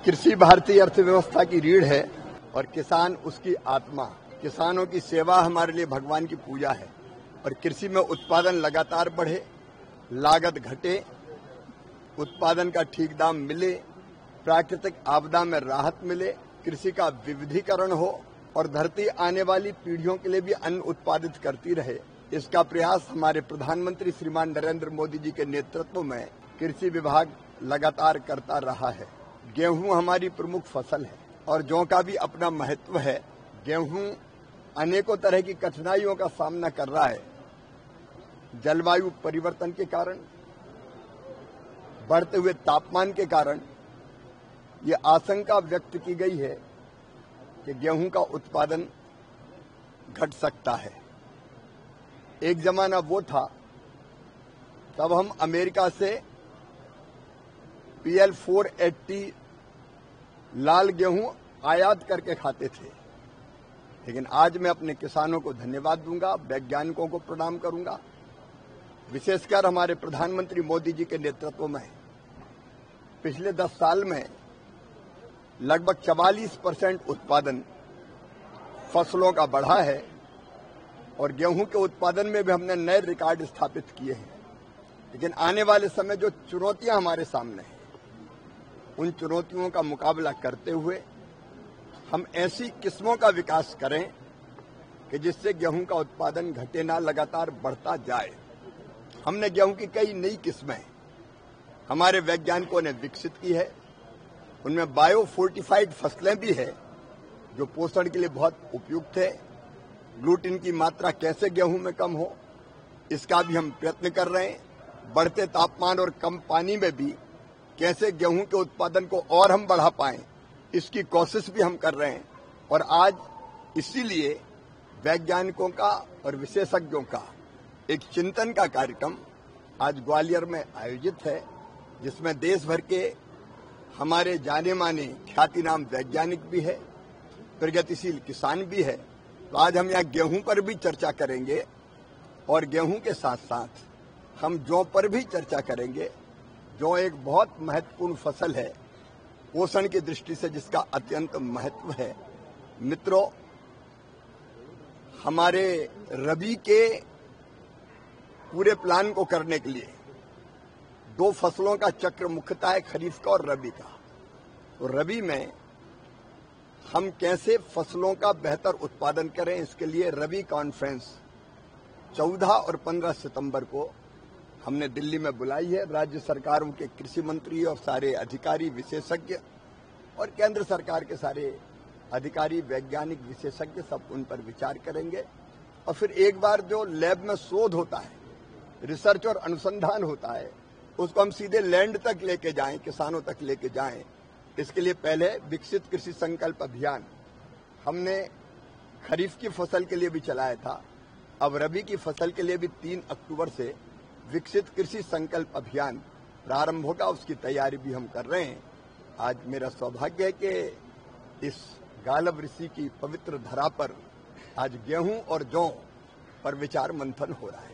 कृषि भारतीय अर्थव्यवस्था की रीढ़ है और किसान उसकी आत्मा। किसानों की सेवा हमारे लिए भगवान की पूजा है और कृषि में उत्पादन लगातार बढ़े, लागत घटे, उत्पादन का ठीक दाम मिले, प्राकृतिक आपदा में राहत मिले, कृषि का विविधीकरण हो और धरती आने वाली पीढ़ियों के लिए भी अन्न उत्पादित करती रहे। इसका प्रयास हमारे प्रधानमंत्री श्रीमान नरेंद्र मोदी जी के नेतृत्व में कृषि विभाग लगातार करता रहा है। गेहूं हमारी प्रमुख फसल है और जौ का भी अपना महत्व है। गेहूं अनेकों तरह की कठिनाइयों का सामना कर रहा है। जलवायु परिवर्तन के कारण, बढ़ते हुए तापमान के कारण ये आशंका व्यक्त की गई है कि गेहूं का उत्पादन घट सकता है। एक जमाना वो था तब हम अमेरिका से PL 480 लाल गेहूं आयात करके खाते थे, लेकिन आज मैं अपने किसानों को धन्यवाद दूंगा, वैज्ञानिकों को प्रणाम करूंगा। विशेषकर हमारे प्रधानमंत्री मोदी जी के नेतृत्व में पिछले 10 साल में लगभग 44% उत्पादन फसलों का बढ़ा है और गेहूं के उत्पादन में भी हमने नए रिकॉर्ड स्थापित किए हैं। लेकिन आने वाले समय जो चुनौतियां हमारे सामने हैं, उन चुनौतियों का मुकाबला करते हुए हम ऐसी किस्मों का विकास करें कि जिससे गेहूं का उत्पादन घटे ना, लगातार बढ़ता जाए। हमने गेहूं की कई नई किस्में हमारे वैज्ञानिकों ने विकसित की है। उनमें बायो फोर्टिफाइड फसलें भी है जो पोषण के लिए बहुत उपयुक्त है। ग्लूटीन की मात्रा कैसे गेहूं में कम हो, इसका भी हम प्रयत्न कर रहे हैं। बढ़ते तापमान और कम पानी में भी कैसे गेहूं के उत्पादन को और हम बढ़ा पाएं, इसकी कोशिश भी हम कर रहे हैं। और आज इसीलिए वैज्ञानिकों का और विशेषज्ञों का एक चिंतन का कार्यक्रम आज ग्वालियर में आयोजित है, जिसमें देश भर के हमारे जाने माने ख्यातिनाम वैज्ञानिक भी है, प्रगतिशील किसान भी है। तो आज हम यहाँ गेहूं पर भी चर्चा करेंगे और गेहूं के साथ साथ हम जौ पर भी चर्चा करेंगे। जौ एक बहुत महत्वपूर्ण फसल है पोषण की दृष्टि से, जिसका अत्यंत महत्व है। मित्रों, हमारे रबी के पूरे प्लान को करने के लिए 2 फसलों का चक्र मुख्यतः है, खरीफ का और रबी का। तो रबी में हम कैसे फसलों का बेहतर उत्पादन करें, इसके लिए रबी कॉन्फ्रेंस 14 और 15 सितंबर को हमने दिल्ली में बुलाई है। राज्य सरकारों के कृषि मंत्री और सारे अधिकारी, विशेषज्ञ और केंद्र सरकार के सारे अधिकारी, वैज्ञानिक, विशेषज्ञ सब उन पर विचार करेंगे। और फिर एक बार जो लैब में शोध होता है, रिसर्च और अनुसंधान होता है, उसको हम सीधे लैंड तक लेके जाएं, किसानों तक लेके जाएं। इसके लिए पहले विकसित कृषि संकल्प अभियान हमने खरीफ की फसल के लिए भी चलाया था। अब रबी की फसल के लिए भी 3 अक्टूबर से विकसित कृषि संकल्प अभियान प्रारंभ होगा, उसकी तैयारी भी हम कर रहे हैं। आज मेरा सौभाग्य है कि इस गालब ऋषि की पवित्र धरा पर आज गेहूं और जौ पर विचार मंथन हो रहा है।